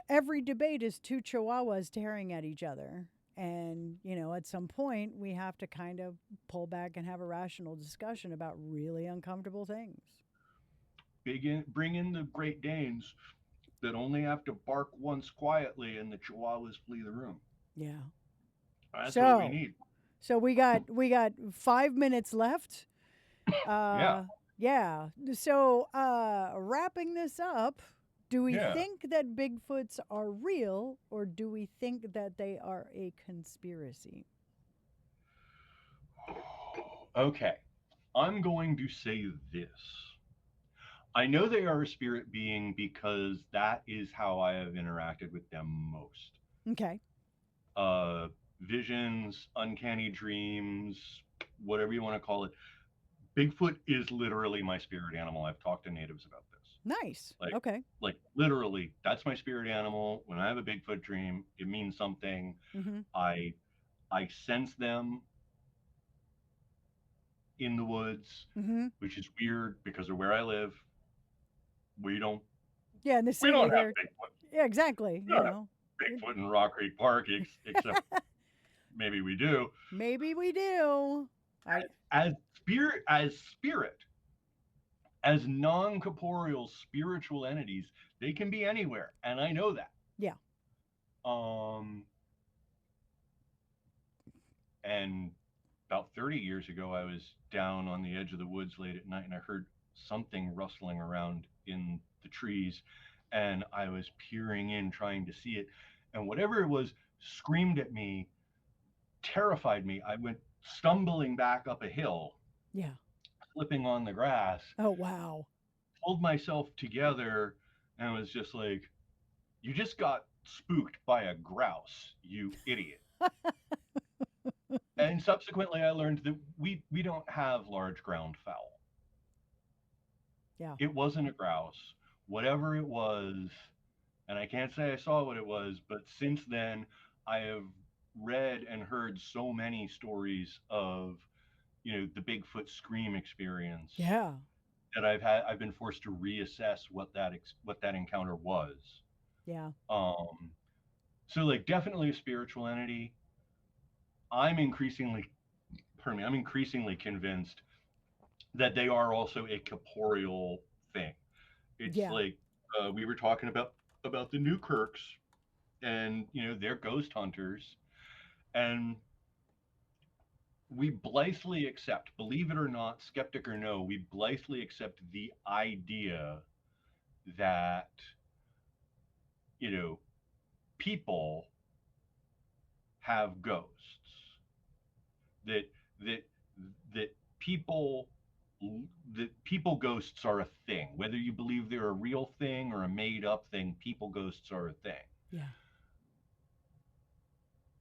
every debate is two chihuahuas tearing at each other. And at some point, we have to kind of pull back and have a rational discussion about really uncomfortable things. Bring in the Great Danes that only have to bark once quietly, and the Chihuahuas flee the room. Yeah. That's what we So, need. so we got 5 minutes left. Yeah, Yeah. So, wrapping this up, do we yeah. think that Bigfoots are real, or do we think that they are a conspiracy? Okay, I'm going to say this. I know they are a spirit being because that is how I have interacted with them most. Okay. Uh, Visions, uncanny dreams, whatever you want to call it. Bigfoot is literally my spirit animal. I've talked to natives about this. Nice. Like, Okay. literally, that's my spirit animal. When I have a Bigfoot dream, it means something. Mm-hmm. I I sense them in the woods, Mm-hmm. which is weird because of where I live. We don't Yeah, in the we city, don't have they're Bigfoot. yeah, exactly. We don't have Bigfoot in Rock Creek Park, except maybe we do. Maybe we do. I As spirit, as non-corporeal spiritual entities, they can be anywhere, and I know that. Yeah. Um, and about 30 years ago, I was down on the edge of the woods late at night, and I heard something rustling around in the trees, and I was peering in, trying to see it, and whatever it was screamed at me, terrified me. I went stumbling back up a hill, Yeah. slipping on the grass, Oh wow. pulled myself together, and was just like, "You just got spooked by a grouse, you idiot." And subsequently, I learned that we don't have large ground fowl. Yeah. It wasn't a grouse, whatever it was, and I can't say I saw what it was, but since then, I have read and heard so many stories of the Bigfoot scream experience Yeah. that I've been forced to reassess what that encounter was. Yeah. Um, so like definitely a spiritual entity. I'm increasingly, pardon me, I'm increasingly convinced that they are also a corporeal thing. It's Yeah. like we were talking about the Newkirks, and they're ghost hunters, and we blithely accept, believe it or not, skeptic or no, we blithely accept the idea that you know people have ghosts, that that that people that people ghosts are a thing, whether you believe they're a real thing or a made up thing. People ghosts are a thing. Yeah.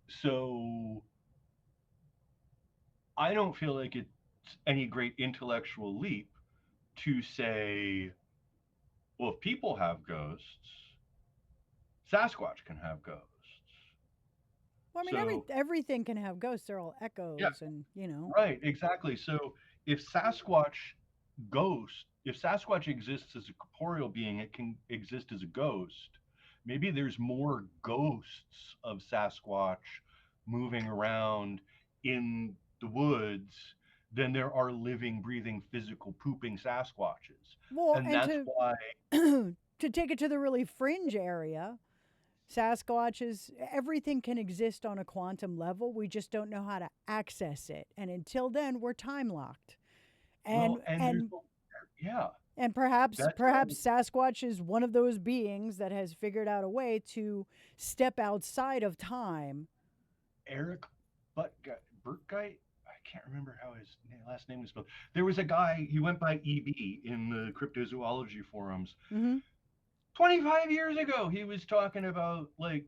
So I don't feel like it's any great intellectual leap to say, well, if people have ghosts, Sasquatch can have ghosts. Well, I mean, So everything can have ghosts. They're all yeah, echoes, and right, exactly. So if Sasquatch if Sasquatch exists as a corporeal being, it can exist as a ghost. Maybe there's more ghosts of Sasquatch moving around in the woods than there are living, breathing, physical, pooping Sasquatches. well, And and that's to why, to take it to the really fringe area, Sasquatch is everything can exist on a quantum level. We just don't know how to access it, and until then, we're time locked. And well, and and yeah, and perhaps that's why perhaps Sasquatch is one of those beings that has figured out a way to step outside of time. Eric Burtgeit, I can't remember how his last name was spelled. There was a guy, he went by EB in the cryptozoology forums. Mm-hmm. 25 years ago, he was talking about like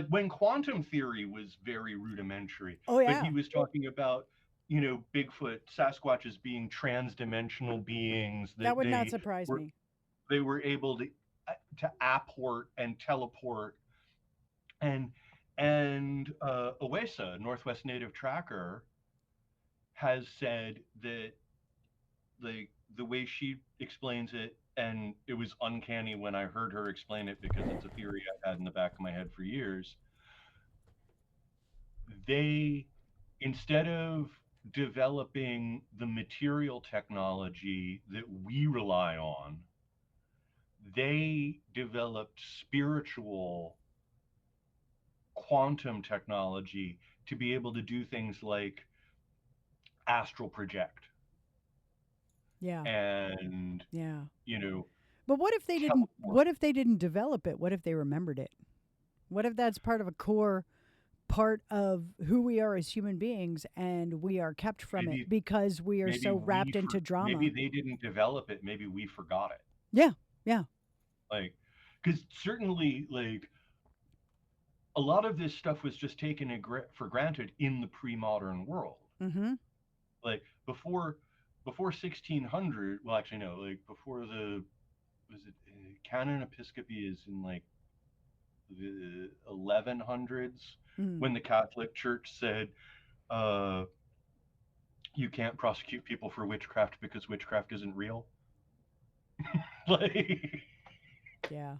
when quantum theory was very rudimentary, Oh but he yeah, was talking about Bigfoot, Sasquatches being trans-dimensional beings, that that would not surprise were me. they were able to apport and teleport, and Owesa, Northwest Native Tracker, has said that, like, the way she explains it, and it was uncanny when I heard her explain it because it's a theory I've had in the back of my head for years. They, instead of developing the material technology that we rely on, they developed spiritual quantum technology to be able to do things like astral project Yeah. and, Yeah. you know, But what if they didn't? teleport. What if they didn't develop it? What if they remembered it? What if that's part of a core part of who we are as human beings, and we are kept from it Maybe because we are maybe so we wrapped into for maybe drama? they didn't develop it. Maybe we forgot it. Yeah. Yeah. Like, because certainly, like, a lot of this stuff was just taken for granted in the pre-modern world. Mm-hmm. Like, before 1600. Well, actually, no. Like, before the, was it canon episcopae is in like the 1100s, Mm. when the Catholic Church said, uh, you can't prosecute people for witchcraft because witchcraft isn't real. like, Yeah.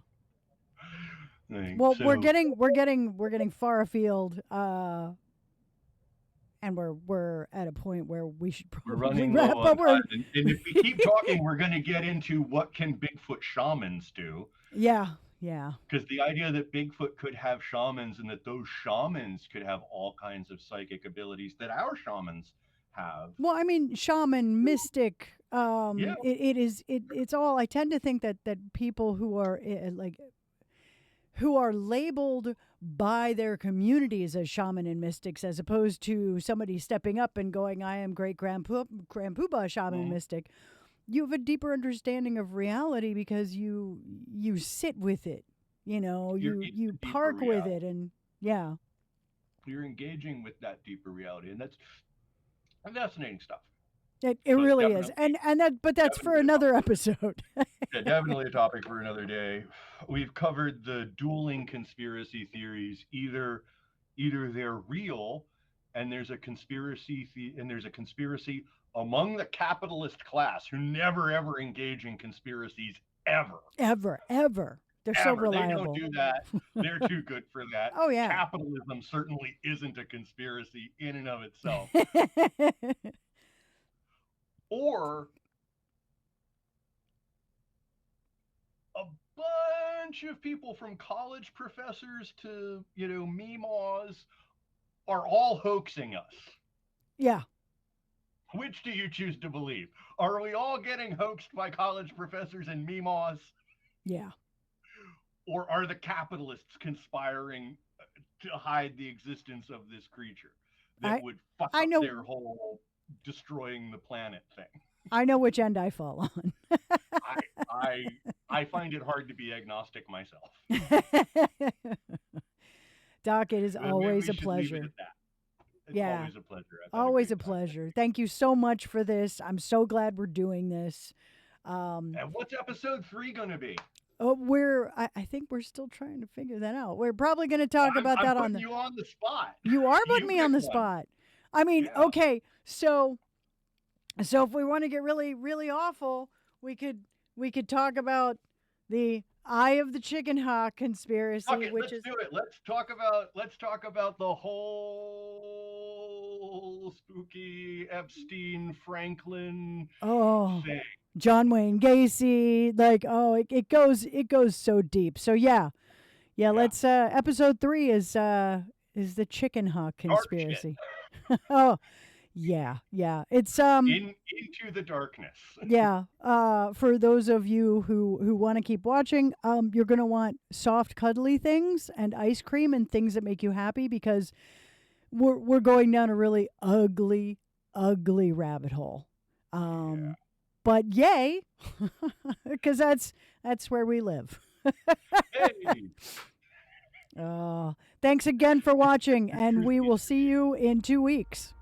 like, Well, we're so getting we're getting we're getting far afield, and we're at a point where we should we're probably running low wrap on up. We're time, and if we keep talking, we're going to get into what can Bigfoot shamans do. yeah. Yeah. Because the idea that Bigfoot could have shamans and that those shamans could have all kinds of psychic abilities that our shamans have. Well, I mean, shaman, mystic. Yeah, It's all. I tend to think that people who are who are labeled by their communities as shaman and mystics, as opposed to somebody stepping up and going, "I am great grandpooba shaman and mhm. mystic." You have a deeper understanding of reality because you sit with it. You know, It's you a deeper park with reality. it, and yeah, You're engaging with that deeper reality, and that's fascinating stuff. it But really is. But that's for definitely a topic. another episode. Yeah, definitely a topic for another day. We've covered the dueling conspiracy theories. Either they're real, and there's a conspiracy among the capitalist class who never ever engage in conspiracies ever. Ever. They're so Ever. They don't reliable. do that. They're too good for that. Oh yeah. Capitalism certainly isn't a conspiracy in and of itself. Or a bunch of people, from college professors to, meemaws, are all hoaxing us. Yeah. Which do you choose to believe? Are we all getting hoaxed by college professors and meemaws? Yeah. Or are the capitalists conspiring to hide the existence of this creature that I would fuck I up know their whole destroying the planet thing? I know which end I fall on. I I I find it hard to be agnostic myself. Doc, it is But maybe always we a should leave it at pleasure. that. It's Yeah. always a pleasure. I've had a Always great a time. pleasure. Thank you so much for this. I'm so glad we're doing this. Um, And what's episode 3 going to be? I think we're still trying to figure that out. We're probably going to talk about I'm that on putting the. you on the spot. You are putting You me pick on the one. spot. I mean, Yeah. okay, so if we want to get really really awful, we could talk about the Eye of the Chicken Hawk Fuck conspiracy, it, which let's is do it. Let's talk about the whole spooky Epstein Franklin oh thing. John Wayne Gacy. Like it goes so deep. So yeah, Yeah. let's episode 3 is the Chicken Hawk Dark shit. conspiracy. Oh yeah, it's Into the darkness. yeah, for those of you who want to keep watching, you're going to want soft cuddly things and ice cream and things that make you happy, because we're going down a really ugly rabbit hole. Yeah. But yay, because that's where we live. Hey. Thanks again for watching, and we Appreciate will see you in 2 weeks.